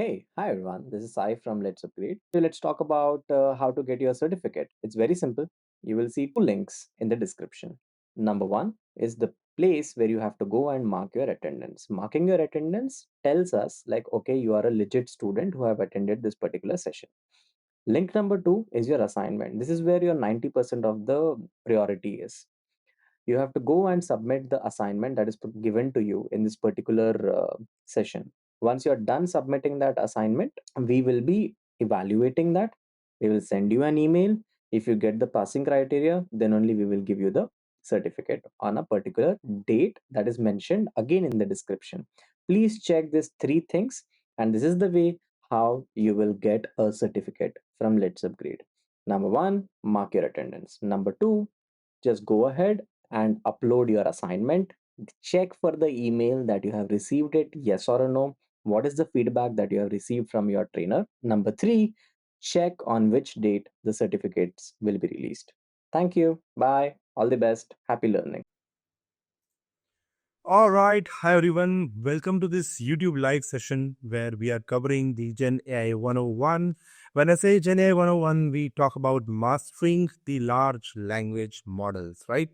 Hey, hi everyone. This is Sai from LetsUpgrade. So let's talk about how to get your certificate. It's very simple. You will see two links in the description. Number one is the place where you have to go and mark your attendance. Marking your attendance tells us like, okay, you are a legit student who have attended this particular session. Link number two is your assignment. This is where your 90% of the priority is. You have to go and submit the assignment that is given to you in this particular session. Once you're done submitting that assignment, we will be evaluating that. We will send you an email. If you get the passing criteria, then only we will give you the certificate on a particular date that is mentioned again in the description. Please check these three things, and this is the way how you will get a certificate from Let's Upgrade. Number one, mark your attendance. Number two, just go ahead and upload your assignment. Check for the email that you have received it, yes or no. What is the feedback that you have received from your trainer? Number three, check on which date the certificates will be released. Thank you. Bye. All the best. Happy learning. All right. Hi, everyone. Welcome to this YouTube live session where we are covering the Gen AI 101. When I say Gen AI 101, we talk about mastering the large language models, right?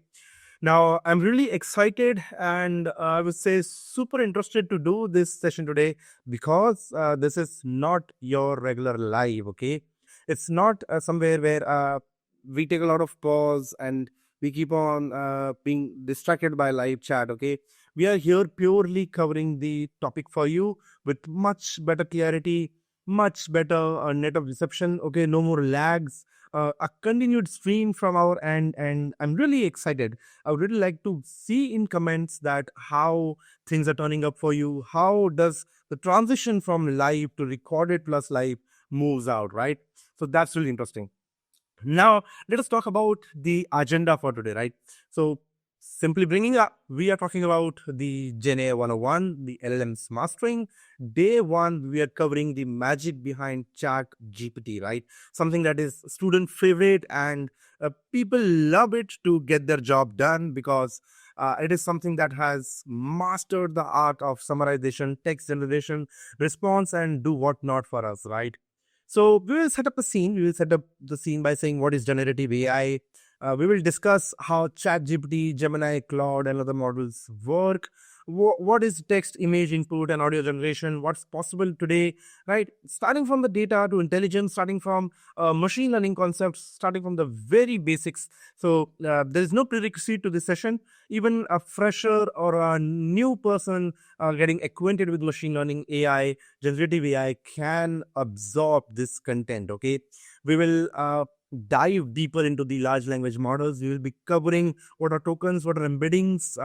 Now, I'm really excited and I would say super interested to do this session today because this is not your regular live, okay? It's not somewhere where we take a lot of pause and we keep on being distracted by live chat, okay? We are here purely covering the topic for you with much better clarity, much better net of reception, okay? No more lags, a continued stream from our end, and I'm really excited. I would really like to see in comments that how things are turning up for you. How does the transition from live to recorded plus live moves out, right? So that's really interesting. Now, let us talk about the agenda for today, right? So, simply bringing up, we are talking about the Gen AI 101, the LLMs mastering. Day one, we are covering the magic behind Chat GPT, right? Something that is student favorite and people love it to get their job done because it is something that has mastered the art of summarization, text generation, response, and do whatnot for us, right? So we will set up a scene. We will set up the scene by saying what is generative AI. We will discuss how ChatGPT, Gemini, Claude, and other models work. What is text, image input, and audio generation? What's possible today, right? Starting from the data to intelligence, starting from machine learning concepts, starting from the very basics. So there is no prerequisite to this session. Even a fresher or a new person getting acquainted with machine learning, AI, generative AI can absorb this content. Okay, we will dive deeper into the large language models. We will be covering what are tokens, what are embeddings,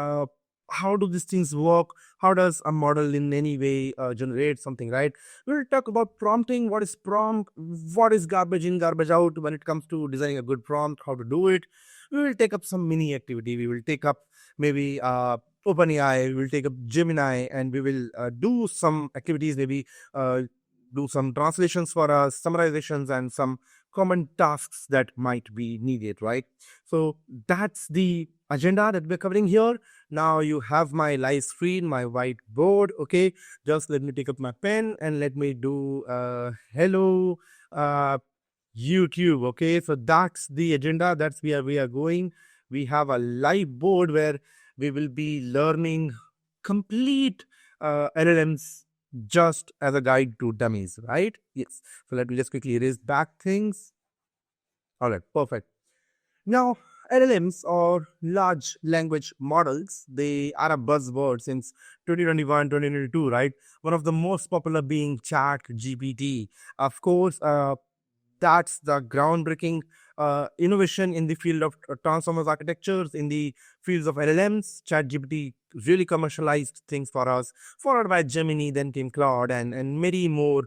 how do these things work, how does a model in any way generate something, right? We will talk about prompting, what is prompt, what is garbage in, garbage out when it comes to designing a good prompt, how to do it. We will take up some mini activity. We will take up maybe OpenAI, we will take up Gemini, and we will do some activities, maybe do some translations for us, summarizations, and some common tasks that might be needed, right? So that's the agenda that we're covering here. Now you have my live screen, my whiteboard, okay? Just let me take up my pen and let me do hello YouTube, okay? So that's the agenda. That's where we are going. We have a live board where we will be learning complete LLMs just as a guide to dummies, right? Yes. So let me just quickly erase back things. All right, perfect. Now, LLMs or large language models, they are a buzzword since 2021, 2022, right? One of the most popular being Chat GPT. Of course, that's the groundbreaking innovation in the field of transformers architectures, in the fields of LLMs. ChatGPT really commercialized things for us, followed by Gemini, then came Claude, and many more.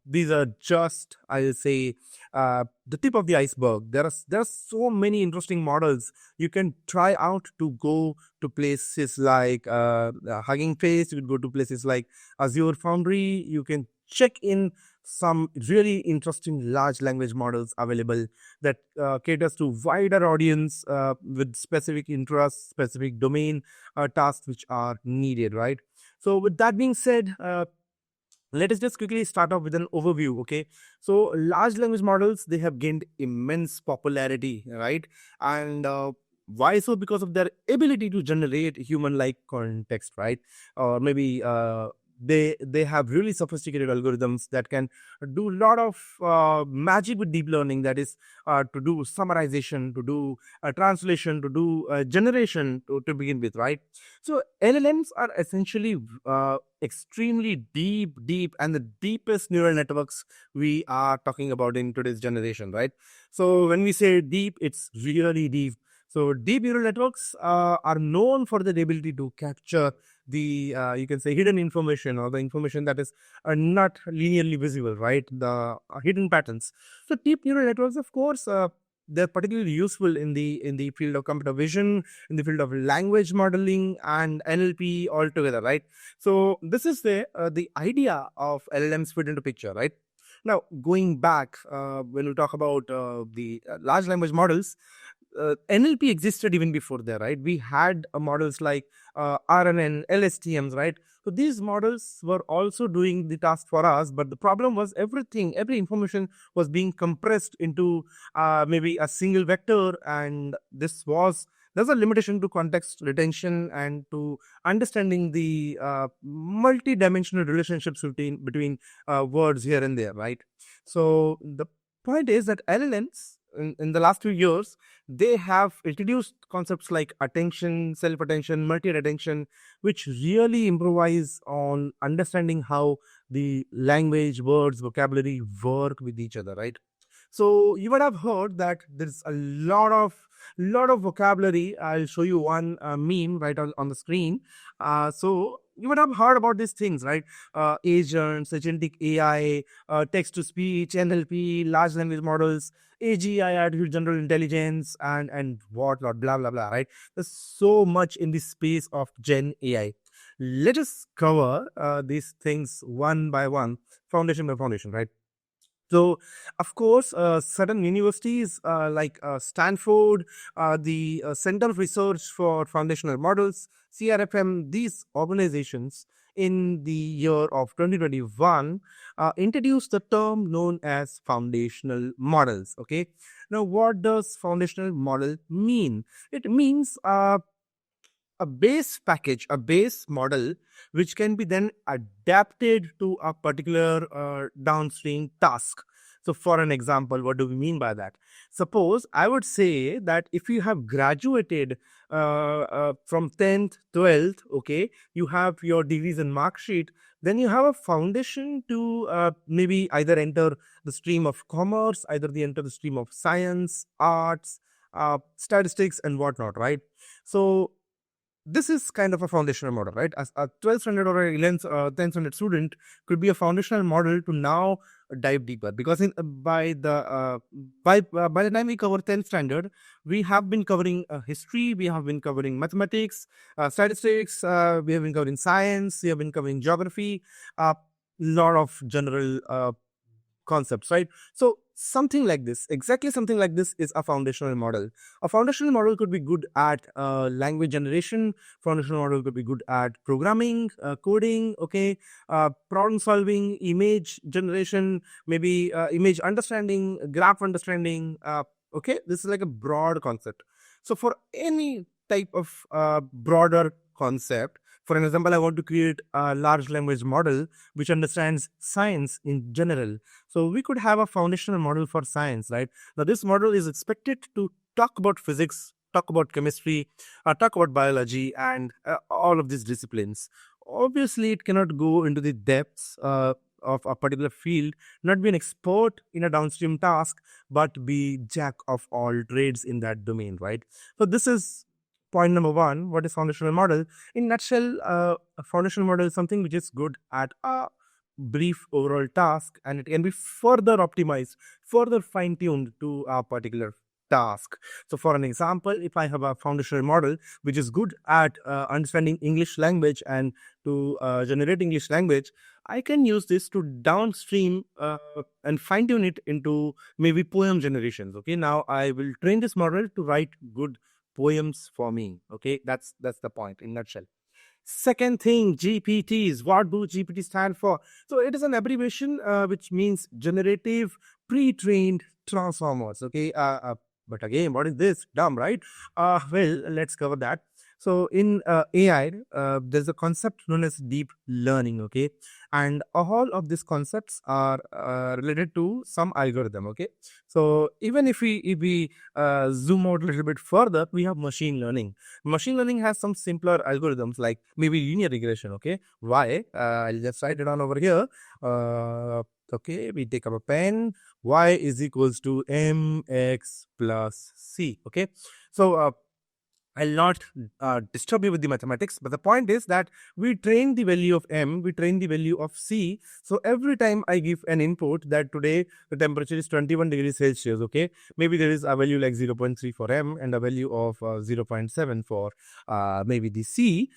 These are just, I'll say, the tip of the iceberg. There are so many interesting models you can try out to go to places like Hugging Face. You could go to places like Azure Foundry. You can check in some really interesting large language models available that caters to wider audience with specific interests, specific domain tasks which are needed, right? So with that being said, Let us just quickly start off with an overview. Okay, so large language models, they have gained immense popularity, right? And why so? Because of their ability to generate human like context, right? Or maybe they have really sophisticated algorithms that can do a lot of magic with deep learning, that is to do summarization, to do translation, to do generation, to begin with, right? So LLMs are essentially extremely deep, and the deepest neural networks we are talking about in today's generation, right? So when we say deep, it's really deep. So deep neural networks are known for their ability to capture the you can say hidden information, or the information that is not linearly visible, right? The hidden patterns. So deep neural networks, of course, they're particularly useful in the field of computer vision, in the field of language modeling and NLP altogether, right? So this is the idea of LLMs fit into picture, right? Now, going back, when we talk about the large language models, NLP existed even before there, right? We had models like RNN, LSTMs, right? So these models were also doing the task for us, but the problem was every information was being compressed into maybe a single vector, and there's a limitation to context retention and to understanding the multi-dimensional relationships between words here and there, right? So the point is that LLMs in the last few years, they have introduced concepts like attention, self-attention, multi-attention, which really improvise on understanding how the language, words, vocabulary work with each other, right? So you would have heard that there's a lot of vocabulary. I'll show you one meme right on the screen. So you would have heard about these things, right? Agents, agentic AI, text to speech, NLP, large language models, AGI, artificial general intelligence, and whatnot, blah blah blah. Right? There's so much in the space of Gen AI. Let us cover these things one by one, foundation by foundation, right? So, of course, certain universities like Stanford, the Center of Research for Foundational Models, CRFM, these organizations in the year of 2021 introduced the term known as foundational models. Okay. Now, what does foundational model mean? It means a base package, a base model, which can be then adapted to a particular downstream task. So, for an example, what do we mean by that? Suppose I would say that if you have graduated from 10th, 12th, okay, you have your degrees and mark sheet, then you have a foundation to maybe either enter the stream of commerce, either the enter the stream of science, arts, statistics, and whatnot, right? So, this is kind of a foundational model, right? As a 12th standard or a 11th, 10th standard student could be a foundational model to now dive deeper, because by the time we cover 10th standard, we have been covering history, we have been covering mathematics, statistics, we have been covering science, we have been covering geography, a lot of general concepts, right? So something like this, exactly something like this is a foundational model. A foundational model could be good at language generation. Foundational model could be good at programming, coding, okay, problem solving, image generation, maybe image understanding, graph understanding. Okay, this is like a broad concept. So for any type of broader concept, for an example, I want to create a large language model which understands science in general. So we could have a foundational model for science, right? Now, this model is expected to talk about physics, talk about chemistry, talk about biology, and all of these disciplines. Obviously, it cannot go into the depths of a particular field, not be an expert in a downstream task, but be jack of all trades in that domain, right? So this is point number one. What is foundational model? In nutshell, a foundational model is something which is good at a brief overall task, and it can be further optimized, further fine tuned to a particular task. So for an example, if I have a foundational model which is good at understanding English language and to generate English language, I can use this to downstream and fine tune it into maybe poem generations. Okay, now I will train this model to write good poems for me. Okay, that's the point in nutshell. Second thing, GPTs. What do GPT stand for? So it is an abbreviation which means generative pre-trained transformers. Okay. But again, what is this? Dumb, right? Well, let's cover that. So in AI, there's a concept known as deep learning. Okay, and all of these concepts are related to some algorithm. Okay, so even if we zoom out a little bit further, we have machine learning. Machine learning has some simpler algorithms like maybe linear regression. Okay, why? I'll just write it on over here. Okay, we take up a pen. Y is equals to mx plus c. Okay, so I'll not disturb you with the mathematics, but the point is that we train the value of m, we train the value of c. So every time I give an input that today the temperature is 21 degrees Celsius, okay, maybe there is a value like 0.3 for m and a value of 0.7 for maybe the c.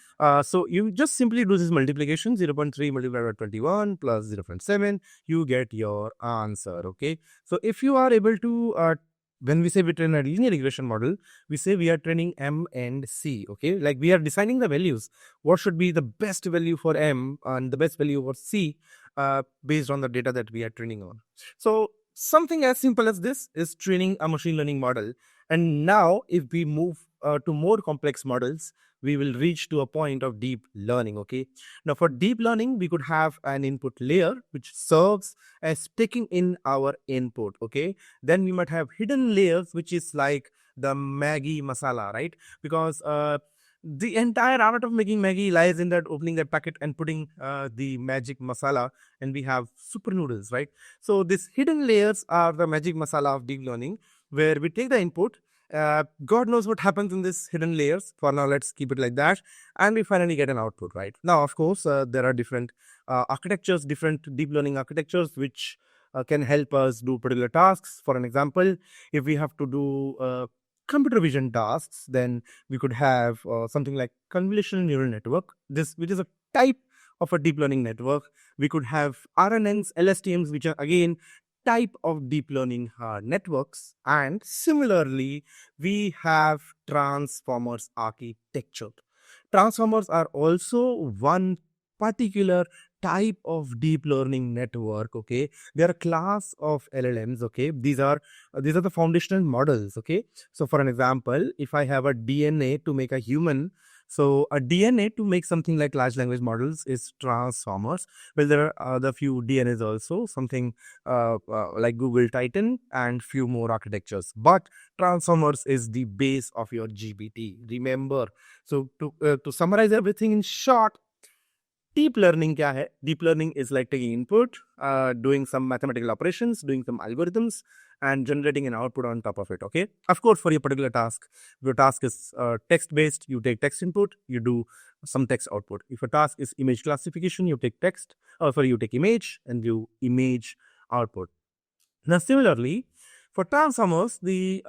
So you just simply do this multiplication, 0.3 multiplied by 21 plus 0.7, you get your answer, okay. So if you are able to when we say we train a linear regression model, we say we are training m and c. Okay, like we are deciding the values. What should be the best value for m and the best value for c based on the data that we are training on. So something as simple as this is training a machine learning model. And now if we move to more complex models, we will reach to a point of deep learning. Okay, now for deep learning, we could have an input layer which serves as taking in our input. Okay, then we might have hidden layers, which is like the Maggie masala, right? Because the entire art of making Maggie lies in that opening that packet and putting the magic masala, and we have super noodles, right? So these hidden layers are the magic masala of deep learning, where we take the input. God knows what happens in these hidden layers. For now, let's keep it like that, and we finally get an output, right? Now, of course, there are different architectures, different deep learning architectures, which can help us do particular tasks. For an example, if we have to do computer vision tasks, then we could have something like convolutional neural network, this which is a type of a deep learning network. We could have RNNs, LSTMs, which are again type of deep learning networks. And similarly, we have transformers architecture. Transformers are also one particular type of deep learning network. Okay, they are a class of LLMs. Okay, these are the foundational models. Okay, so for an example, if I have a DNA to make a human, so a DNA to make something like large language models is transformers. Well, there are other few DNAs also, something like Google Titan and few more architectures, but transformers is the base of your GPT, remember. So to summarize everything in short, deep learning kya hai? Deep learning is like taking input, doing some mathematical operations, doing some algorithms, and generating an output on top of it. Okay. Of course, for your particular task, if your task is text based, you take text input, you do some text output. If your task is image classification, you take text, or sorry, you take image and do image output. Now, similarly, for transformers, the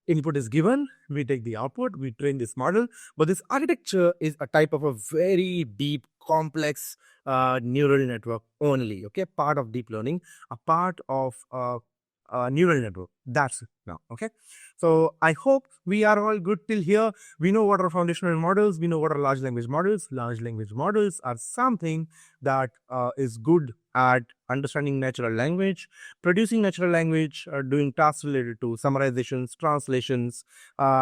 input is given, we take the output, we train this model, but this architecture is a type of a very deep, complex neural network only, okay? Part of deep learning, a part of neural network. That's it now, okay? So I hope we are all good till here. We know what are foundational models, we know what are large language models. Large language models are something that is good at understanding natural language, producing natural language, doing tasks related to summarizations, translations,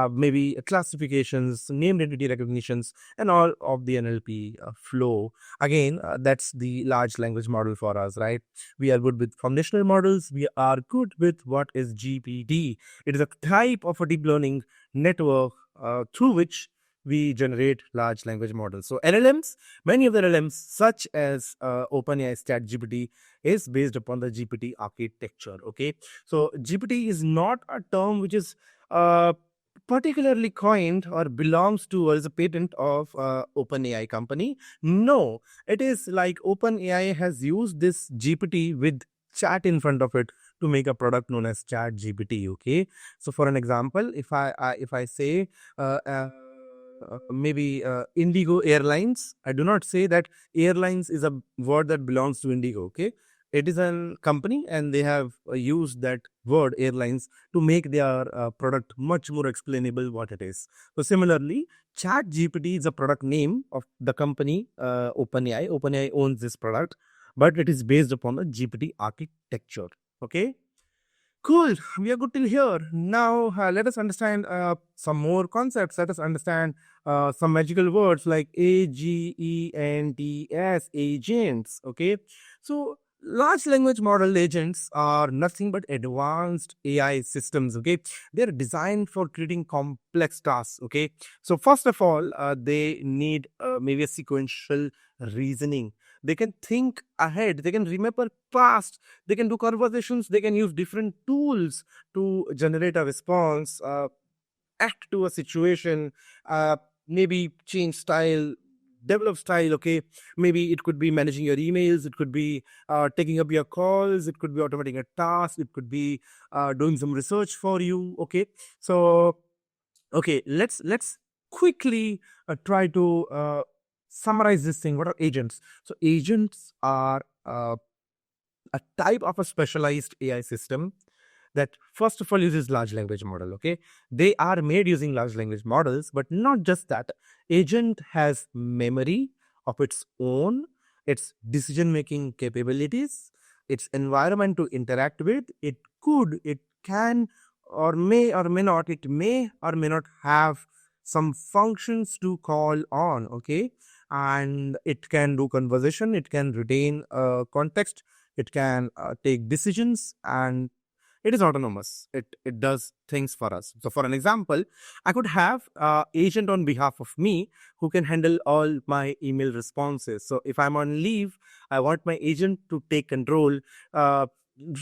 maybe classifications, named entity recognitions, and all of the NLP flow. Again, that's the large language model for us, right? We are good with foundational models. We are good with what is GPT. It is a type of a deep learning network through which we generate large language models. So LLMs, many of the LLMs, such as OpenAI's ChatGPT, is based upon the GPT architecture. Okay, so GPT is not a term which is particularly coined or belongs to or is a patent of OpenAI company. No, it is like OpenAI has used this GPT with chat in front of it to make a product known as ChatGPT. Okay, so for an example, if I say maybe Indigo Airlines, I do not say that airlines is a word that belongs to Indigo. Okay, it is a company, and they have used that word airlines to make their product much more explainable what it is. So similarly, Chat GPT is a product name of the company OpenAI. OpenAI owns this product, but it is based upon a GPT architecture. Okay. Cool. We are good till here. Now, let us understand some more concepts. Let us understand some magical words like AGENTS, agents. Okay. So, large language model agents are nothing but advanced AI systems. Okay. They're designed for creating complex tasks. Okay. So, first of all, they need maybe a sequential reasoning. They can think ahead, they can remember past, they can do conversations, they can use different tools to generate a response, act to a situation, uh, maybe change style, develop style. Okay, maybe it could be managing your emails, it could be taking up your calls, it could be automating a task, it could be doing some research for you. Okay, so okay, let's quickly try to summarize this thing. What are agents? So agents are a type of a specialized AI system that first of all uses large language model. Okay, they are made using large language models, but not just that. Agent has memory of its own, its decision making capabilities, its environment to interact with. It can, or may not, it may or may not have some functions to call on. Okay, and it can do conversation, it can retain context, it can take decisions, and it is autonomous. It does things for us. So for an example, I could have agent on behalf of me who can handle all my email responses. So if I'm on leave, I want my agent to take control, uh,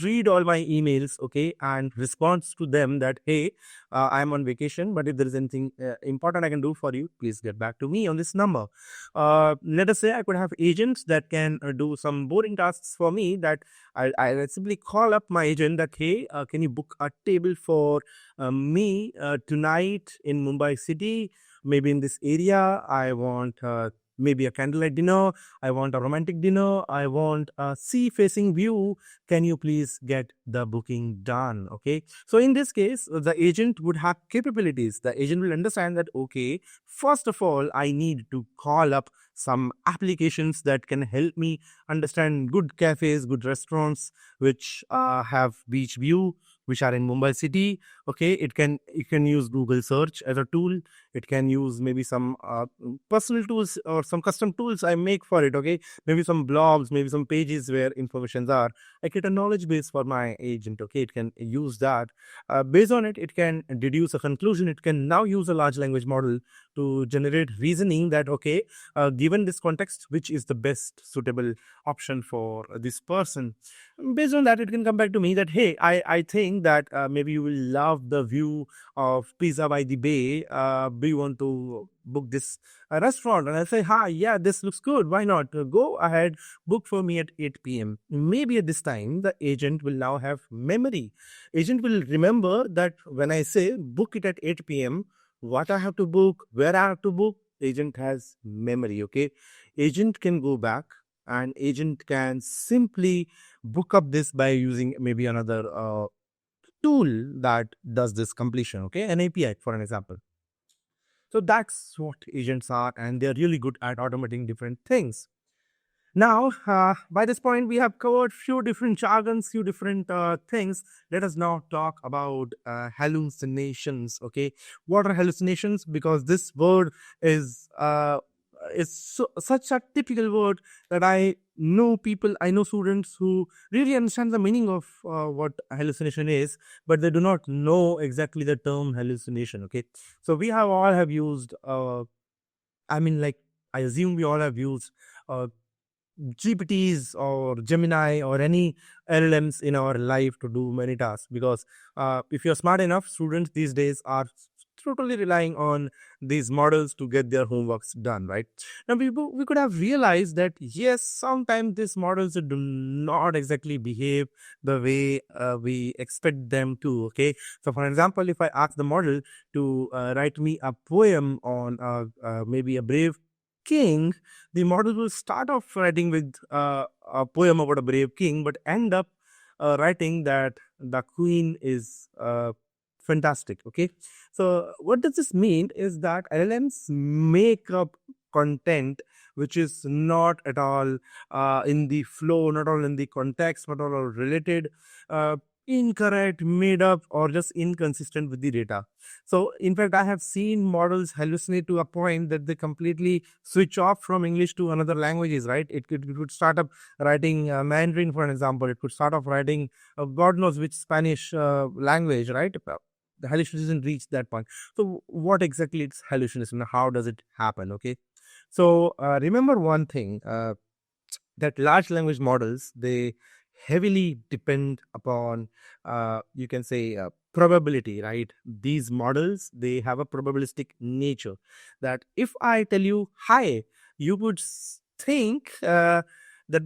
read all my emails, okay, and responds to them that, hey, I'm on vacation, but if there is anything important I can do for you, please get back to me on this number. Let us say I could have agents that can do some boring tasks for me, that I simply call up my agent that, hey, can you book a table for me tonight in Mumbai city? Maybe in this area, I want maybe a candlelight dinner. I want a romantic dinner. I want a sea facing view. Can you please get the booking done? Okay. So in this case, the agent would have capabilities. The agent will understand that, okay, first of all, I need to call up some applications that can help me understand good cafes, good restaurants, which have beach view, which are in Mumbai city. Okay, it can use Google search as a tool. It can use maybe some personal tools or some custom tools I make for it. Okay, maybe some blogs, maybe some pages where informations are. I get a knowledge base for my agent. Okay, it can use that. Based on it, it can deduce a conclusion. It can now use a large language model to generate reasoning that, okay, given this context, which is the best suitable option for this person. Based on that, it can come back to me that, hey, I think that maybe you will love the view of Pizza by the Bay. Do you want to book this restaurant? And I say, hi, yeah, this looks good. Why not? Go ahead, book for me at 8 p.m. Maybe at this time, the agent will now have memory. Agent will remember that when I say book it at 8 p.m., what I have to book, where I have to book, agent has memory. Okay, agent can go back, and agent can simply book up this by using maybe another tool that does this completion. Okay, an API for an example. So that's what agents are, and they're really good at automating different things. Now, by this point, we have covered few different jargons, few different things. Let us now talk about hallucinations. Okay, what are hallucinations? Because this word is such a typical word that I know students who really understand the meaning of what hallucination is, but they do not know exactly the term hallucination. Okay, so we have all have used. I mean, like, I assume we all have used. GPTs or Gemini or any LLMs in our life to do many tasks, because if you're smart enough, students these days are totally relying on these models to get their homeworks done, right? Now, we could have realized that, yes, sometimes these models do not exactly behave the way we expect them to. Okay, so for example, if I ask the model to write me a poem on maybe a brave king, the model will start off writing with a poem about a brave king, but end up writing that the queen is fantastic. Okay, so what does this mean is that LLMs make up content which is not at all in the flow, not all in the context, not all related, uh, incorrect, made up, or just inconsistent with the data. So, in fact, I have seen models hallucinate to a point that they completely switch off from English to another languages, right? It could start up writing Mandarin, for an example. It could start off writing God knows which Spanish language, right? The hallucination reached that point. So, what exactly is hallucination? How does it happen? Okay. So, remember one thing. That large language models, they heavily depend upon you can say probability, right? These models, they have a probabilistic nature, that if I tell you hi, you would think that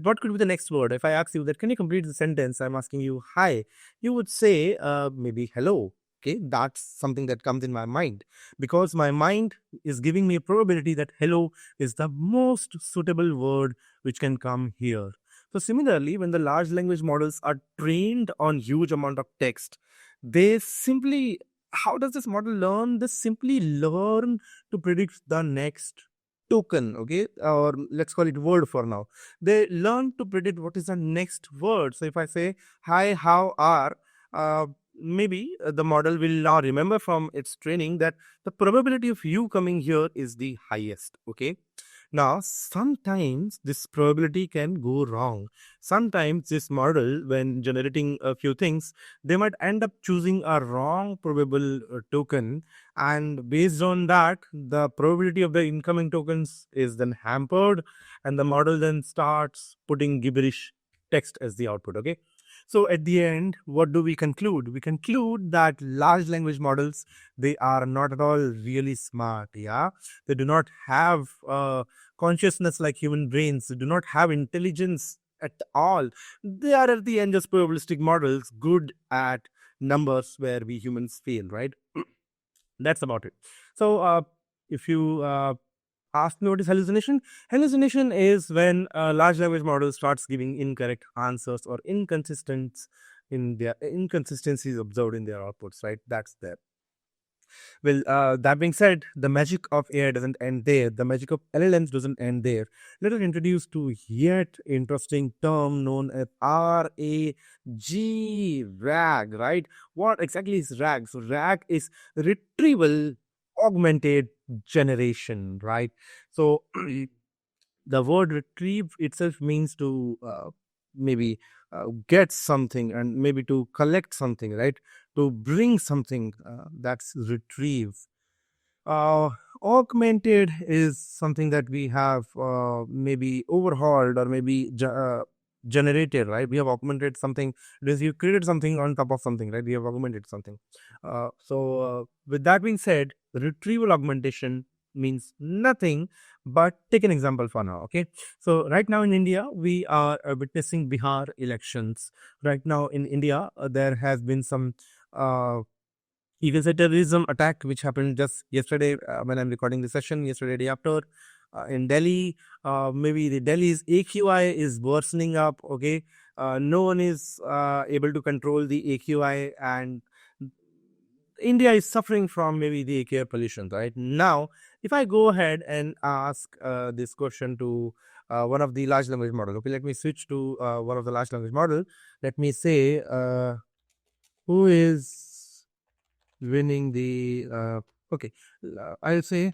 what could be the next word. If I ask you that, can you complete the sentence, I'm asking you hi, you would say maybe hello. Okay, that's something that comes in my mind, because my mind is giving me a probability that hello is the most suitable word which can come here. So similarly, when the large language models are trained on huge amount of text, they simply, how does this model learn? They simply learn to predict the next token, okay, or let's call it word for now. They learn to predict what is the next word. So if I say hi, how are, maybe the model will now remember from its training that the probability of you coming here is the highest. Okay, now, sometimes this probability can go wrong. Sometimes this model, when generating a few things, they might end up choosing a wrong probable token. And based on that, the probability of the incoming tokens is then hampered, and the model then starts putting gibberish text as the output. Okay. So at the end, what do we conclude? We conclude that large language models, they are not at all really smart. Yeah, they do not have consciousness like human brains. They do not have intelligence at all. They are at the end just probabilistic models, good at numbers where we humans fail, right? That's about it. So, if you ask me what is hallucination, hallucination is when a large language model starts giving incorrect answers or inconsistencies observed in their outputs, right? That's there. Well, that being said, the magic of AI doesn't end there. The magic of LLMs doesn't end there. Let us introduce to yet interesting term known as RAG, right? What exactly is RAG? So RAG is retrieval augmented generation, right? So the word retrieve itself means to maybe get something, and maybe to collect something, right? To bring something, that's retrieve. uh, Augmented is something that we have maybe overhauled, or maybe generated, right? We have augmented something. Because you created something on top of something, right? We have augmented something. With that being said, retrieval augmentation means nothing, but take an example for now. Okay, so right now in India, we are witnessing Bihar elections. Right now in India, there has been some uh, you can say terrorism attack which happened just yesterday, when I'm recording the session, yesterday day after, in Delhi. Maybe the Delhi's AQI is worsening up. Okay, no one is able to control the AQI, and India is suffering from maybe the air pollution. Right now, if I go ahead and ask this question to one of the large language model, okay, let me switch to one of the large language model. Let me say, who is winning the okay, I'll say,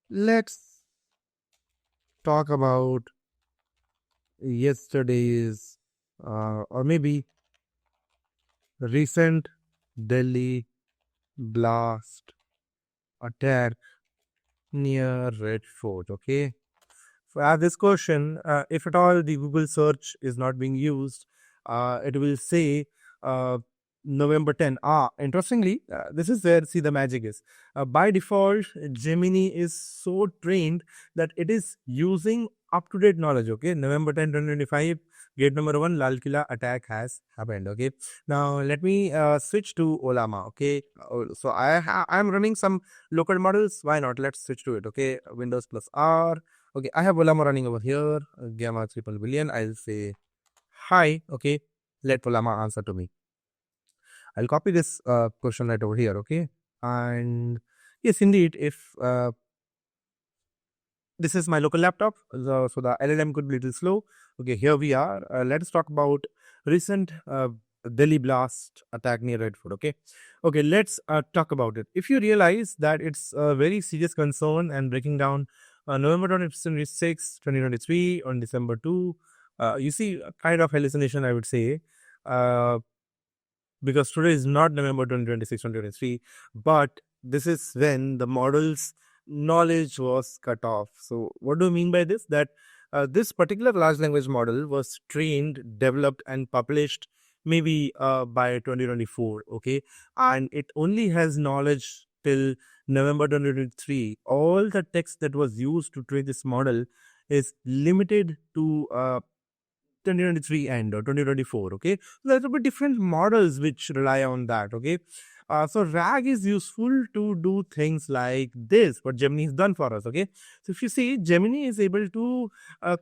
let's talk about yesterday's or maybe recent Delhi blast attack near Red Fort. Okay, so I have this question, if at all the Google search is not being used, it will say November 10. Interestingly, this is where, see, the magic is. By default, Gemini is so trained that it is using up-to-date knowledge. Okay, November 10, 2025. Gate number one, Lal Killa attack has happened. Okay. Now let me switch to Olama. Okay. So I'm running some local models. Why not? Let's switch to it. Okay. Windows plus R. Okay. I have Olama running over here. Gamma triple billion. I'll say hi. Okay. Let Olama answer to me. I'll copy this question right over here. Okay. And yes, indeed, if this is my local laptop, so the LLM could be a little slow. Okay, here we are. Let us talk about recent Delhi blast attack near Red Fort. Okay, let's talk about it. If you realize that it's a very serious concern and breaking down November 26, 2023 on December 2, you see a kind of hallucination, I would say. Uh, because today is not November 2026, 2023, but this is when the model's knowledge was cut off. So, what do you mean by this? That this particular large language model was trained, developed, and published maybe by 2024, okay? And it only has knowledge till November 2023. All the text that was used to train this model is limited to 2023 and or 2024. Okay, so there will be different models which rely on that. Okay, so RAG is useful to do things like this, what Gemini has done for us. Okay, so if you see, Gemini is able to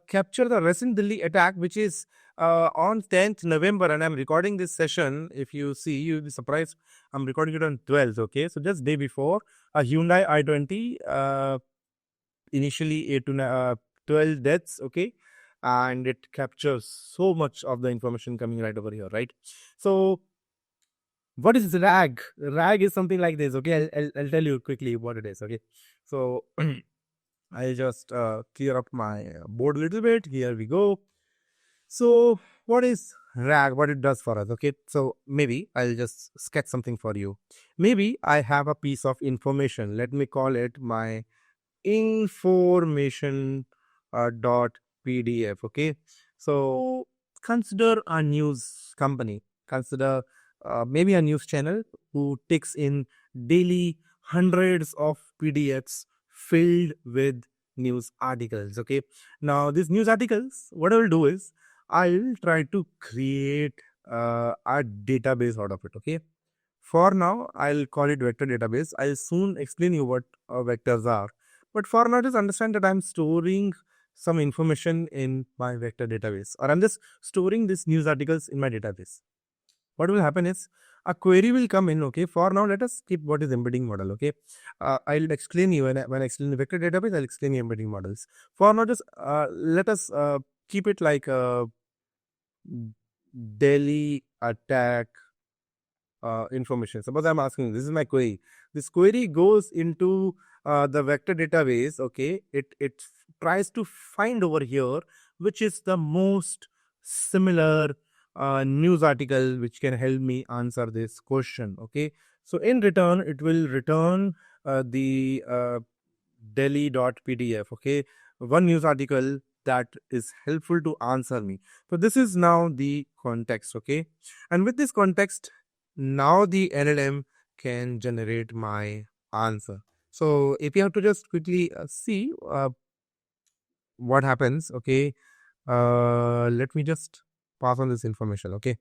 capture the recent Delhi attack, which is on 10th November, and I'm recording this session. If you see, you'll be surprised. I'm recording it on 12th. Okay, so just day before, a Hyundai i20 initially 8 to 12 deaths. Okay, and it captures so much of the information coming right over here, right? So what is RAG? RAG is something like this. Okay, I'll tell you quickly what it is. Okay, so I'll just clear up my board a little bit. Here we go. So what is RAG? What it does for us? Okay, so maybe I'll just sketch something for you. Maybe I have a piece of information. Let me call it my information dot pdf. Okay, so consider a news company, consider maybe a news channel who takes in daily hundreds of pdfs filled with news articles. Okay, now these news articles, what I will do is I'll try to create a database out of it. Okay, for now, I'll call it vector database. I'll soon explain you what vectors are. But for now, just understand that I'm storing some information in my vector database, or I'm just storing these news articles in my database. What will happen is a query will come in. Okay, for now, let us keep what is embedding model. Okay, I'll explain you when I explain the vector database. I'll explain the embedding models. For now, just let us keep it like a Delhi attack information. Suppose I'm asking, this is my query. This query goes into the vector database. Okay, it tries to find over here which is the most similar news article which can help me answer this question. Okay, so in return, it will return the delhi.pdf. Okay, one news article that is helpful to answer me. So this is now the context. Okay, and with this context, now the LLM can generate my answer. So if you have to just quickly see what happens. Okay, let me just pass on this information. Okay,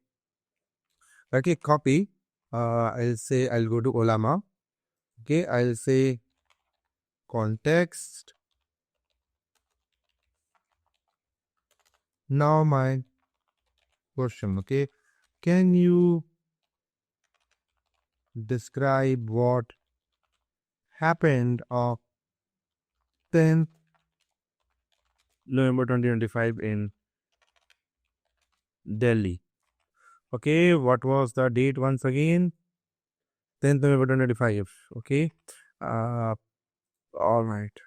okay, copy. I'll say I'll go to Olama. Okay, I'll say context. Now my question. Okay, can you describe what happened on 10th November 2025 in Delhi? Okay, what was the date once again? 10th November 2025. Okay, all right.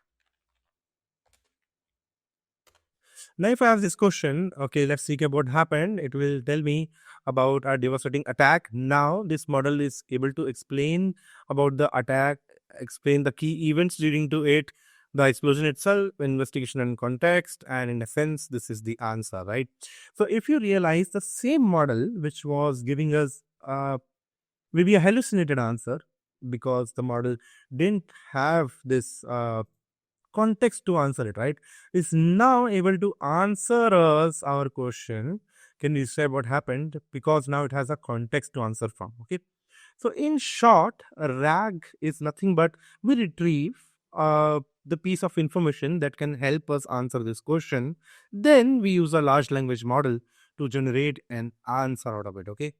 Now, if I have this question, okay, let's see what happened. It will tell me about a devastating attack. Now, this model is able to explain about the attack, explain the key events leading to it, the explosion itself, investigation and context, and in a sense, this is the answer, right? So, if you realize the same model which was giving us maybe a hallucinated answer because the model didn't have this context to answer it, right? It's now able to answer us our question. Can you describe what happened? Because now it has a context to answer from. Okay. So, in short, a RAG is nothing but we retrieve the piece of information that can help us answer this question. Then we use a large language model to generate an answer out of it. Okay.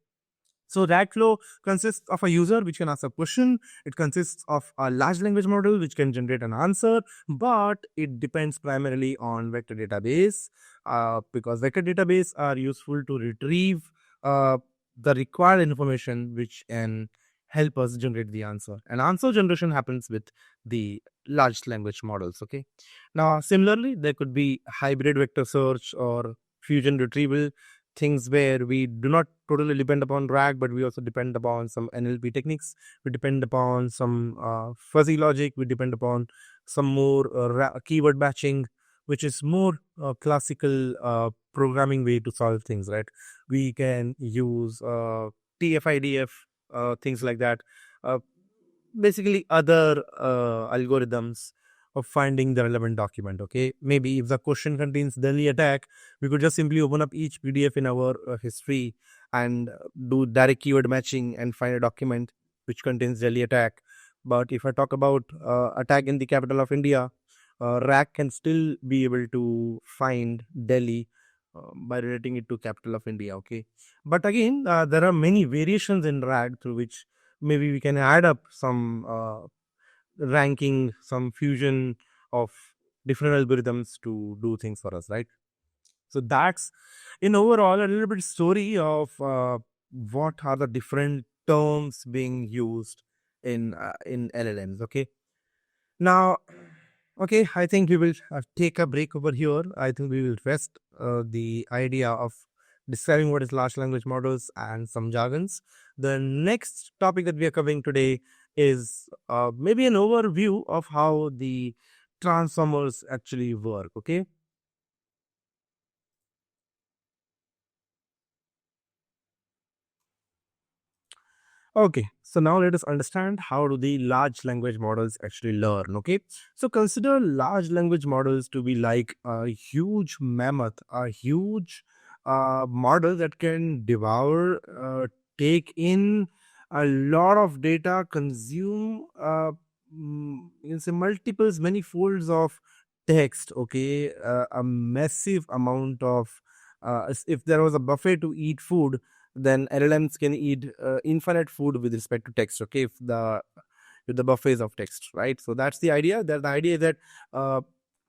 So RAG flow consists of a user which can ask a question. It consists of a large language model which can generate an answer, but it depends primarily on vector database because vector database are useful to retrieve uh, the required information which can help us generate the answer. And answer generation happens with the large language models. Okay. Now, similarly, there could be hybrid vector search or fusion retrieval, things where we do not totally depend upon RAG, but we also depend upon some NLP techniques. We depend upon some fuzzy logic. We depend upon some more keyword matching, which is more classical programming way to solve things, right? We can use TF-IDF, things like that. Uh, Basically, other algorithms of finding the relevant document. Okay, maybe if the question contains Delhi attack, we could just simply open up each PDF in our history and do direct keyword matching and find a document which contains Delhi attack. But if I talk about attack in the capital of India, RAC can still be able to find Delhi by relating it to capital of India. Okay, but again, there are many variations in RAG through which maybe we can add up some ranking, some fusion of different algorithms to do things for us, right? So that's in overall a little bit story of what are the different terms being used in LLMs. Okay, now, okay, I think we will take a break over here. I think we will rest the idea of describing what is large language models and some jargons. The next topic that we are covering today is maybe an overview of how the transformers actually work. Okay. Okay, so now let us understand how do the large language models actually learn. Okay, so consider large language models to be like a huge mammoth, a huge model that can devour, take in a lot of data, consume you can say multiples, many folds of text. Okay, a massive amount of if there was a buffet to eat food, then LLMs can eat infinite food with respect to text. Okay, if the buffets of text, right? So that's the idea. That the idea is that uh,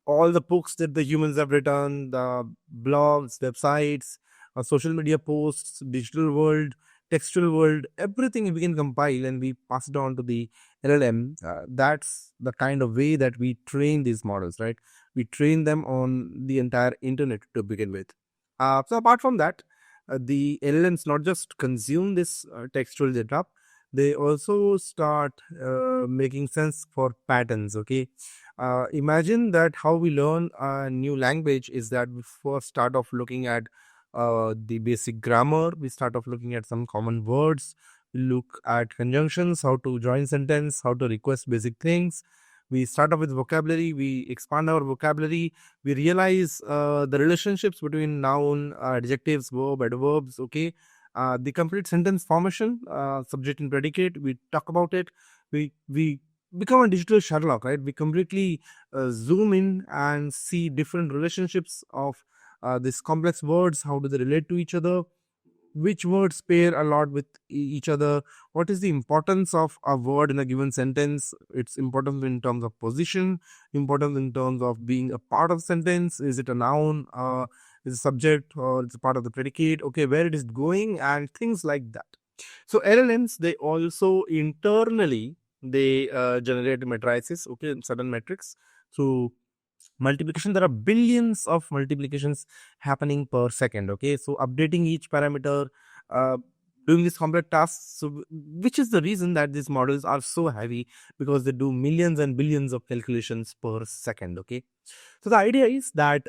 all the books that the humans have written, the blogs, websites, social media posts, digital world, textual world, everything we can compile and we pass it on to the LLM. That's the kind of way that we train these models, right? We train them on the entire internet to begin with. So apart from that, the LLMs not just consume this textual data, they also start making sense for patterns. Okay, imagine that how we learn a new language is that we first start off looking at the basic grammar. We start off looking at some common words. We look at conjunctions, how to join sentence, how to request basic things. We start off with vocabulary. We expand our vocabulary. We realize the relationships between noun, adjectives, verb, adverbs. Okay, the complete sentence formation, subject and predicate. We talk about it. We become a digital Sherlock, right? We completely zoom in and see different relationships of these complex words. How do they relate to each other? Which words pair a lot with each other? What is the importance of a word in a given sentence? Its importance in terms of position, importance in terms of being a part of sentence. Is it a noun, is it a subject, or it's a part of the predicate? Okay, where it is going and things like that. So LLMs, they also internally they generate matrices, okay, certain metrics through multiplication. There are billions of multiplications happening per second. Okay, so updating each parameter, uh, doing these complex tasks, so which is the reason that these models are so heavy, because they do millions and billions of calculations per second. Okay, so the idea is that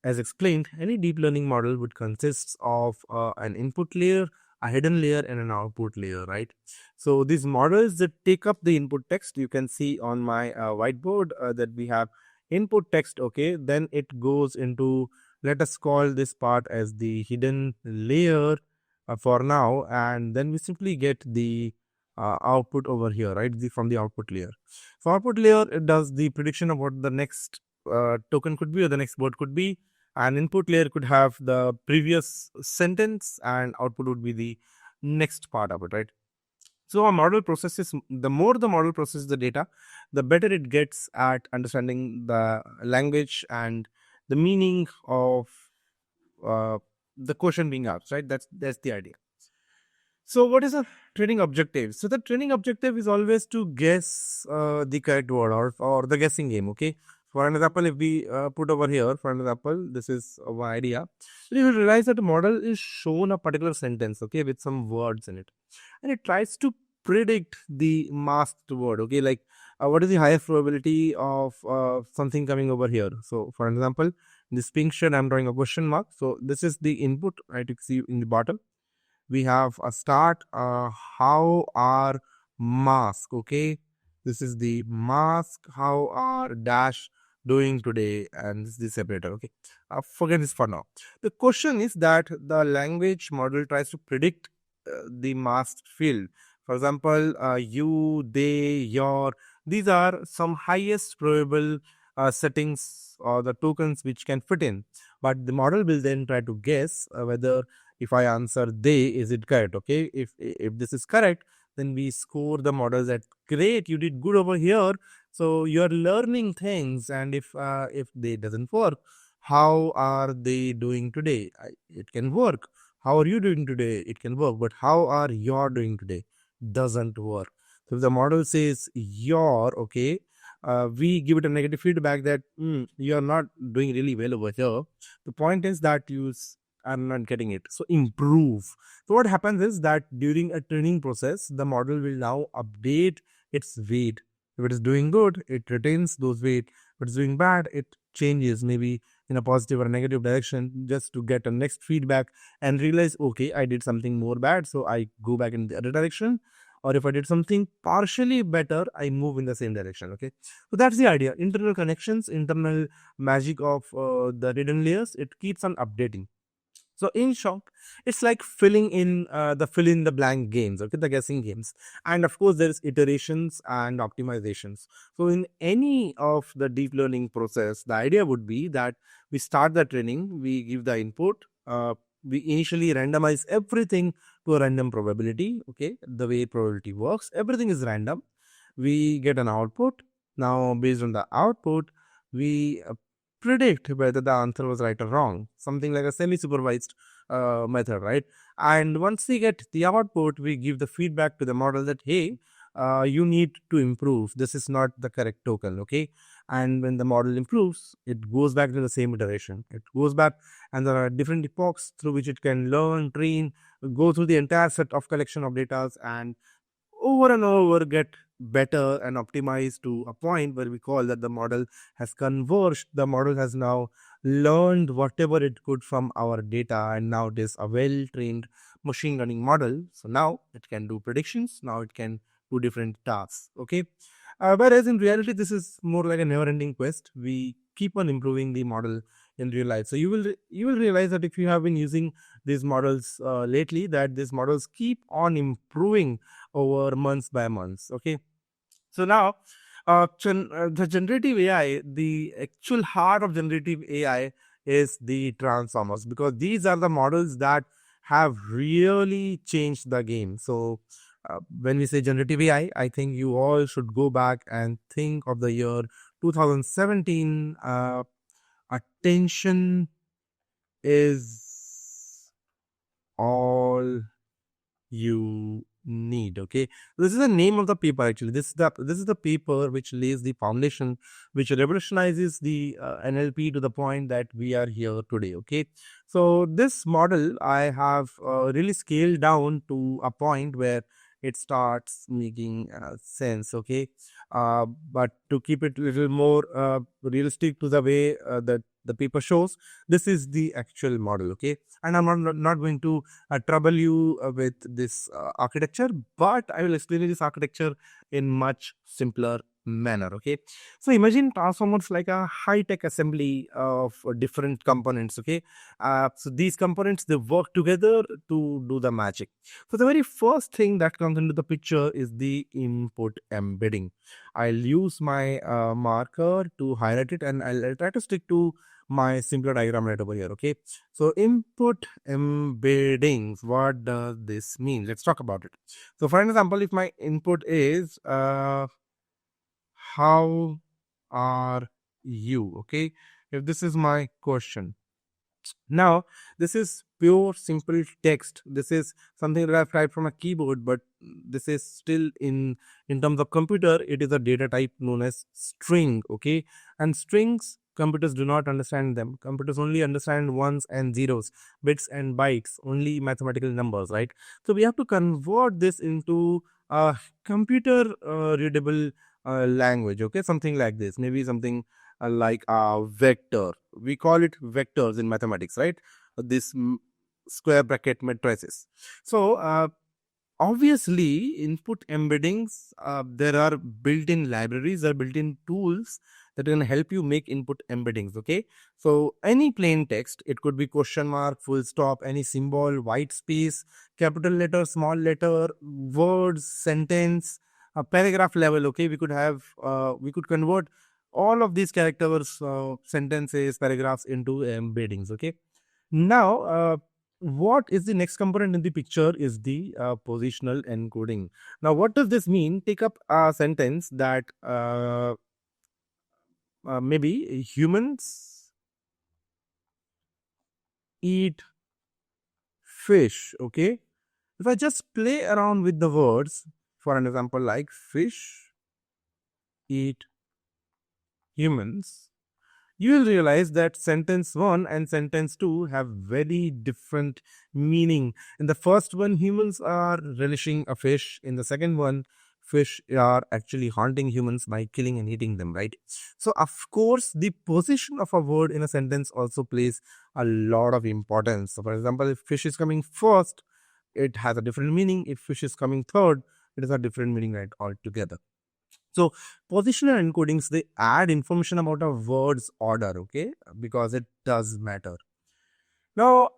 as explained, any deep learning model would consist of an input layer, a hidden layer, and an output layer, right? So these models that take up the input text, you can see on my whiteboard that we have input text, okay, then it goes into, let us call this part as the hidden layer for now, and then we simply get the output over here, right? From the output layer. For output layer, it does the prediction of what the next token could be or the next word could be. An input layer could have the previous sentence, and output would be the next part of it, right? So a model processes, the more the model processes the data, the better it gets at understanding the language and the meaning of uh, the question being asked, right? That's the idea. So what is a training objective? So the training objective is always to guess the correct word, or the guessing game. Okay. For an example, if we put over here, for an example, this is one idea. So you will realize that the model is shown a particular sentence, okay, with some words in it, and it tries to predict the masked word. Okay, like what is the highest probability of something coming over here? So, for example, this pink shirt, I'm drawing a question mark. So this is the input, right? You see in the bottom we have a start, how are mask, okay, this is the mask, how are dash doing today, and this is the separator, okay. Forget this for now. The question is that the language model tries to predict the masked field. For example, you, they, your, these are some highest probable settings or the tokens which can fit in, but the model will then try to guess whether if I answer they, is it correct? Okay, if this is correct, then we score the models at great, you did good over here. So you are learning things, and if they doesn't work, how are they doing today? It can work. How are you doing today? It can work, but how are you doing today? Doesn't work. So if the model says you're okay, we give it a negative feedback that you are not doing really well over here. The point is that I'm not getting it. So improve. So what happens is that during a training process, the model will now update its weight. If it is doing good, it retains those weight. If it's doing bad, it changes maybe in a positive or a negative direction just to get a next feedback and realize, okay, I did something more bad, so I go back in the other direction. Or if I did something partially better, I move in the same direction. Okay. So that's the idea. Internal connections, internal magic of the hidden layers, it keeps on updating. So in short, it's like filling in the fill in the blank games, okay, the guessing games. And of course, there is iterations and optimizations. So in any of the deep learning process, the idea would be that we start the training, we give the input, we initially randomize everything to a random probability, okay, the way probability works, everything is random. We get an output. Now, based on the output, we predict whether the answer was right or wrong, something like a semi-supervised method, right? And once we get the output, we give the feedback to the model that, hey, you need to improve. This is not the correct token, okay? And when the model improves, it goes back to the same iteration. It goes back, and there are different epochs through which it can learn, train, go through the entire set of collection of data, and over and over get better and optimized to a point where we call that the model has converged. The model has now learned whatever it could from our data, and now it is a well trained machine learning model. So now it can do predictions, now it can do different tasks. Okay. Whereas in reality, this is more like a never ending quest. We keep on improving the model in real life. So you will realize that if you have been using these models lately, that these models keep on improving over months by months. Okay. So now, the generative AI, the actual heart of generative AI is the transformers, because these are the models that have really changed the game. So when we say generative AI, I think you all should go back and think of the year 2017. Attention is all you need. Okay, this is the name of the paper. Actually, this is the paper which lays the foundation, which revolutionizes the NLP to the point that we are here today. Okay, so this model I have really scaled down to a point where it starts making sense. Okay, but to keep it a little more realistic to the way that the paper shows, this is the actual model. Okay, and I'm not going to trouble you with this architecture, but I will explain this architecture in much simpler manner. Okay, so imagine transformers like a high-tech assembly of different components. Okay, so these components, they work together to do the magic. So the very first thing that comes into the picture is the input embedding. I'll use my marker to highlight it, and I'll try to stick to my simpler diagram right over here. Okay, so input embeddings, what does this mean? Let's talk about it. So for example, if my input is how are you? Okay, if this is my question, now, this is pure simple text. This is something that I've typed from a keyboard, but this is still in terms of computer, it is a data type known as string. Okay, and strings, computers do not understand them. Computers only understand ones and zeros, bits and bytes, only mathematical numbers, right? So we have to convert this into a computer readable language. Okay, something like this, maybe something like a vector. We call it vectors in mathematics, right? This square bracket matrices. So obviously, input embeddings, there are built-in libraries, there are built-in tools that can help you make input embeddings. Okay, so any plain text, it could be question mark, full stop, any symbol, white space, capital letter, small letter, words, sentence, a paragraph level. Okay, we could convert all of these characters, sentences, paragraphs into embeddings. Okay, now what is the next component in the picture is the positional encoding. Now, what does this mean? Take up a sentence that maybe humans eat fish. Okay, if I just play around with the words, for an example, like fish eat humans, you will realize that sentence 1 and sentence 2 have very different meaning. In the first one, humans are relishing a fish. In the second one, fish are actually haunting humans by killing and eating them, right? So, of course, the position of a word in a sentence also plays a lot of importance. So, for example, if fish is coming first, it has a different meaning. If fish is coming third, it is a different meaning, right, altogether. So positional encodings, they add information about a word's order, okay, because it does matter. Now,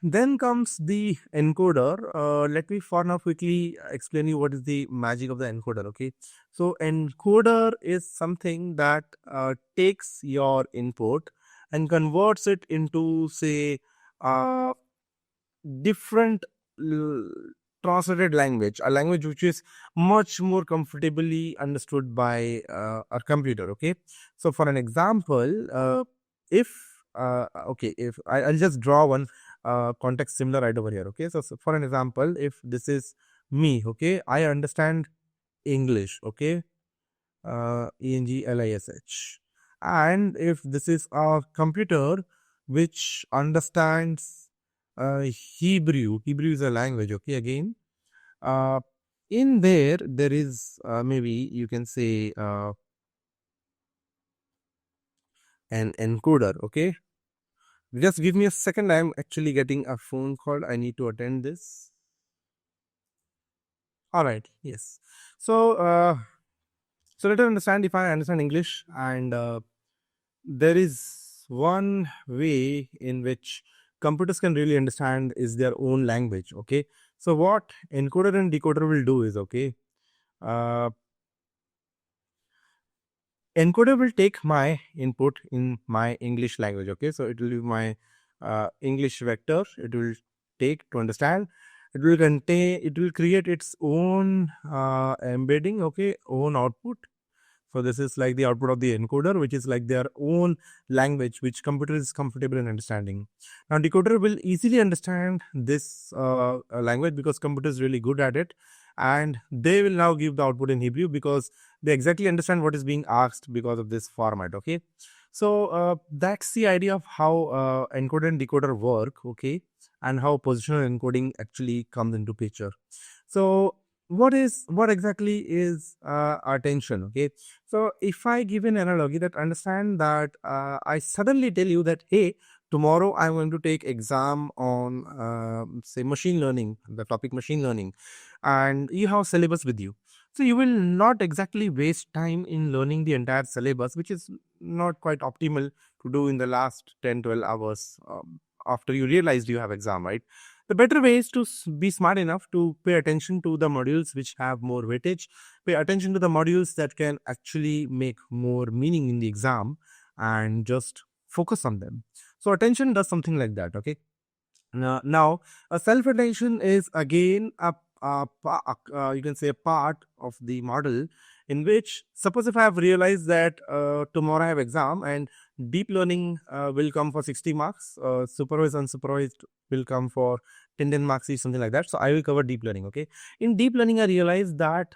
then comes the encoder. Let me for now quickly explain you what is the magic of the encoder. Okay, so encoder is something that takes your input and converts it into, say, uh, different l- translated language, a language which is much more comfortably understood by a computer. Okay, so for an example, if if I'll just draw one context similar right over here. Okay, so for an example, if this is me, okay, I understand English. Okay, English. And if this is a computer which understands Hebrew, Hebrew is a language, okay, again. Uh, in there is maybe you can say an encoder, okay. Just give me a second. I'm actually getting a phone call. I need to attend this. All right. Yes. So, so let us understand if I understand English and there is one way in which computers can really understand is their own language. Okay, so what encoder and decoder will do is, okay, uh, encoder will take my input in my English language. Okay, so it will be my English vector. It will take to understand. It will contain. It will create its own embedding. Okay, own output. So this is like the output of the encoder, which is like their own language, which computer is comfortable in understanding. Now decoder will easily understand this language because computer is really good at it, and they will now give the output in Hebrew because they exactly understand what is being asked because of this format. Okay, so that's the idea of how encoder and decoder work. Okay, and how positional encoding actually comes into picture. So what exactly is attention? Okay, so if I give an analogy that understand that I suddenly tell you that, hey, tomorrow I'm going to take exam on say machine learning, the topic machine learning, and you have syllabus with you. So you will not exactly waste time in learning the entire syllabus, which is not quite optimal to do in the last 10-12 hours after you realized you have exam, right? The better way is to be smart enough to pay attention to the modules which have more weightage, pay attention to the modules that can actually make more meaning in the exam, and just focus on them. So attention does something like that, okay? Now, a self attention is again you can say a part of the model, in which, suppose if I have realized that tomorrow I have exam and deep learning will come for 60 marks, supervised unsupervised will come for 10 marks each, something like that. So I will cover deep learning. Okay, in deep learning I realized that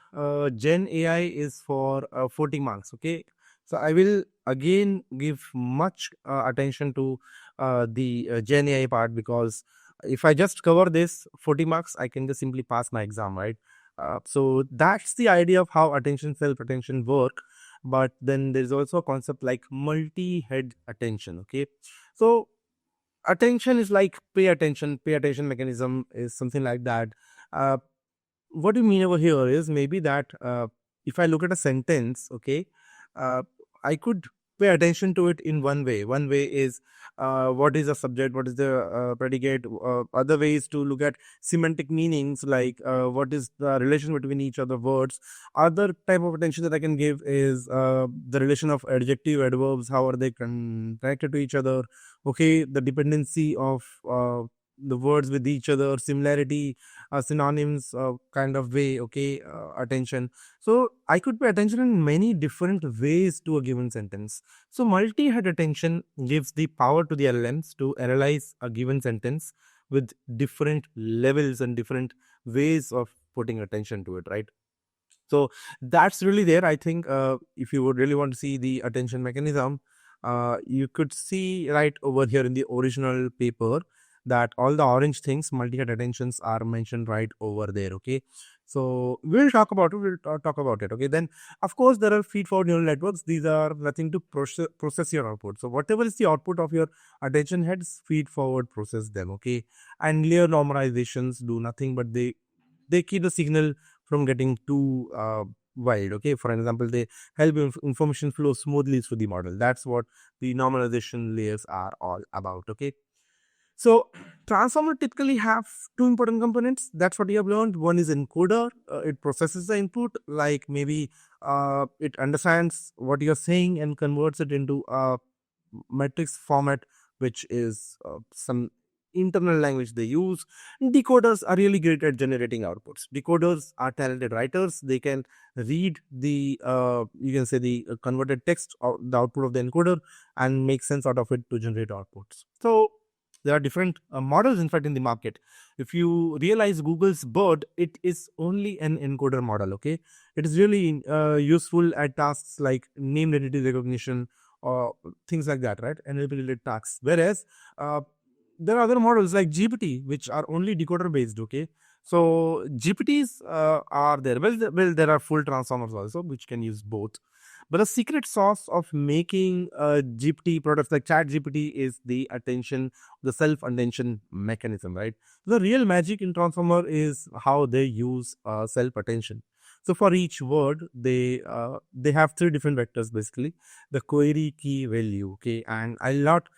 Gen AI is for 40 marks. Okay, so I will again give much attention to the Gen AI part, because if I just cover this 40 marks, I can just simply pass my exam, right? So that's the idea of how attention, self attention work. But then there's also a concept like multi head attention. Okay, so attention is like pay attention mechanism is something like that. Uh, what you mean over here is maybe that if I look at a sentence, okay, uh, I could pay attention to it in one way. One way is what is the subject, what is the predicate. Other ways to look at semantic meanings, like what is the relation between each other words. Other type of attention that I can give is the relation of adjective, adverbs, how are they connected to each other. Okay, the dependency of the words with each other, similarity, synonyms kind of way. Okay, attention. So I could pay attention in many different ways to a given sentence. So multi-head attention gives the power to the LLMs to analyze a given sentence with different levels and different ways of putting attention to it, right? So that's really there. I think if you would really want to see the attention mechanism, you could see right over here in the original paper that all the orange things, multi-head attentions, are mentioned right over there. Okay, so we'll talk about it. Talk about it. Okay, then of course there are feed-forward neural networks. These are nothing to process your output. So whatever is the output of your attention heads, feed-forward process them. Okay, and layer normalizations do nothing but they keep the signal from getting too wild. Okay, for example, they help information flow smoothly through the model. That's what the normalization layers are all about. Okay, so transformer typically have two important components. That's what you have learned. One is encoder. It processes the input, like maybe it understands what you're saying and converts it into a matrix format, which is some internal language they use. Decoders are really great at generating outputs. Decoders are talented writers. They can read the you can say the converted text or the output of the encoder and make sense out of it to generate outputs. So there are different models, in fact, in the market. If you realize Google's BERT, it is only an encoder model. Okay, it is really useful at tasks like name identity recognition or things like that, right? NLP related tasks. Whereas there are other models like GPT, which are only decoder based. Okay, so GPTs are there. Well, there are full transformers also, which can use both. But the secret sauce of making GPT products like ChatGPT is the attention, the self-attention mechanism, right? The real magic in transformer is how they use self-attention. So for each word, they have three different vectors basically. The query key value, okay, and I'll not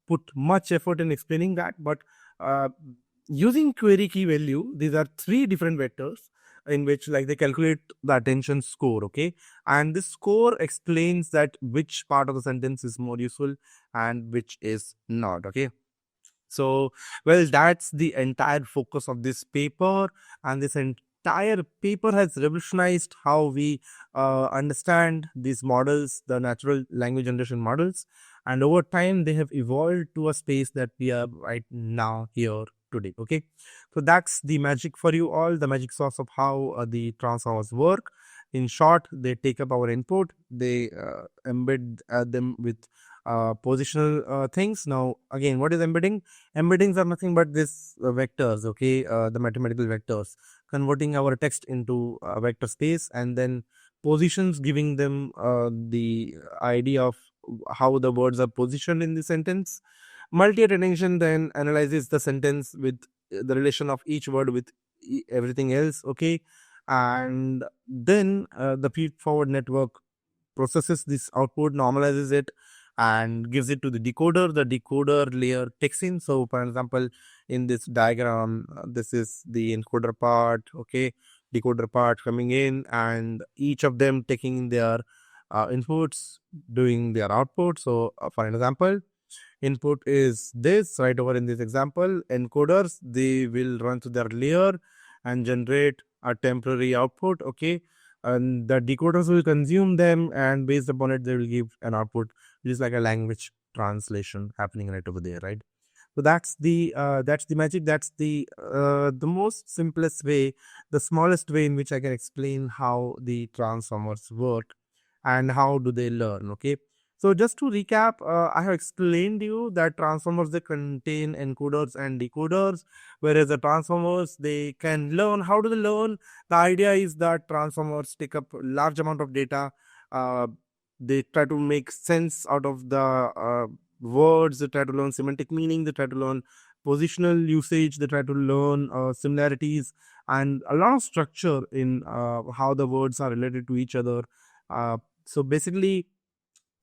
put much effort in explaining that, but uh, using query key value, these are three different vectors in which like they calculate the attention score. Okay, and this score explains that which part of the sentence is more useful and which is not. Okay, so well, that's the entire focus of this paper, and this entire paper has revolutionized how we understand these models, the natural language generation models, and over time they have evolved to a space that we are right now here today. Okay, so that's the magic for you all, the magic sauce of how the transformers work. In short, they take up our input, they embed them with positional things. Now again, what is embedding? Embeddings are nothing but this vectors. Okay, the mathematical vectors, converting our text into vector space, and then positions, giving them the idea of how the words are positioned in the sentence. Multi-attention then analyzes the sentence with the relation of each word with everything else. Okay, and then the feed forward network processes this output, normalizes it, and gives it to the decoder. The decoder layer takes in. So, for example, in this diagram, this is the encoder part, okay, decoder part coming in, and each of them taking their inputs, doing their output. So, for example, input is this right over in this example. Encoders, they will run to their layer and generate a temporary output, okay, and the decoders will consume them, and based upon it they will give an output which is like a language translation happening right over there, right? So that's the magic. That's the most simplest way, the smallest way in which I can explain how the transformers work and how do they learn. Okay, so just to recap, I have explained you that transformers, they contain encoders and decoders, whereas the transformers, they can learn. How do they learn? The idea is that transformers take up large amount of data. Uh, they try to make sense out of the words. They try to learn semantic meaning. They try to learn positional usage. They try to learn similarities and a lot of structure in how the words are related to each other. So basically,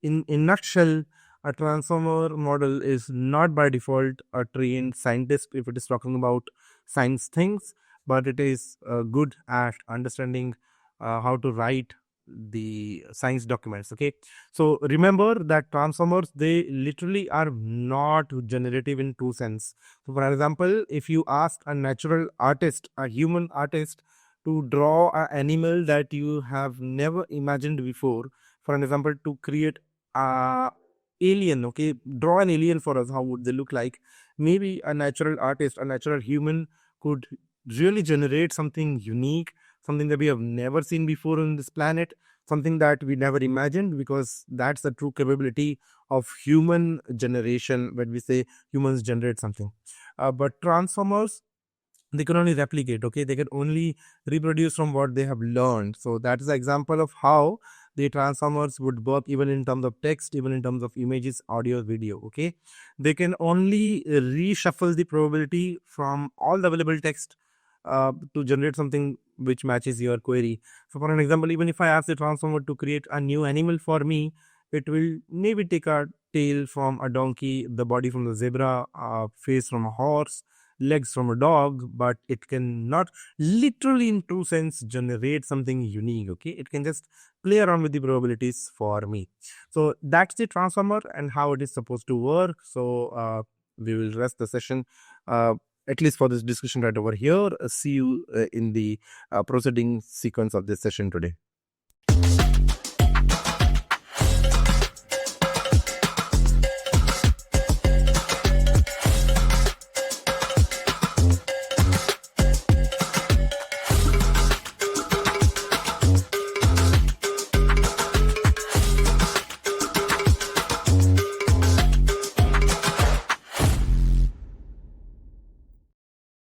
in nutshell, a transformer model is not by default a trained scientist if it is talking about science things, but it is good at understanding how to write the science documents. Okay, so remember that transformers, they literally are not generative in two sense. So for example, if you ask a natural artist, a human artist, to draw an animal that you have never imagined before, for an example, to create a alien, okay, draw an alien for us, how would they look like? Maybe a natural artist, a natural human could really generate something unique, something that we have never seen before on this planet, something that we never imagined, because that's the true capability of human generation when we say humans generate something. But transformers, they can only replicate, okay, they can only reproduce from what they have learned. So that is the example of how the transformers would work, even in terms of text, even in terms of images, audio, video. Okay, they can only reshuffle the probability from all the available text to generate something which matches your query. So for an example, even if I ask the transformer to create a new animal for me, it will maybe take a tail from a donkey, the body from the zebra, face from a horse, legs from a dog, but it cannot literally in true sense generate something unique. Okay, it can just play around with the probabilities for me. So that's the transformer and how it is supposed to work. So we will rest the session, at least for this discussion right over here. See you in the proceeding sequence of this session today.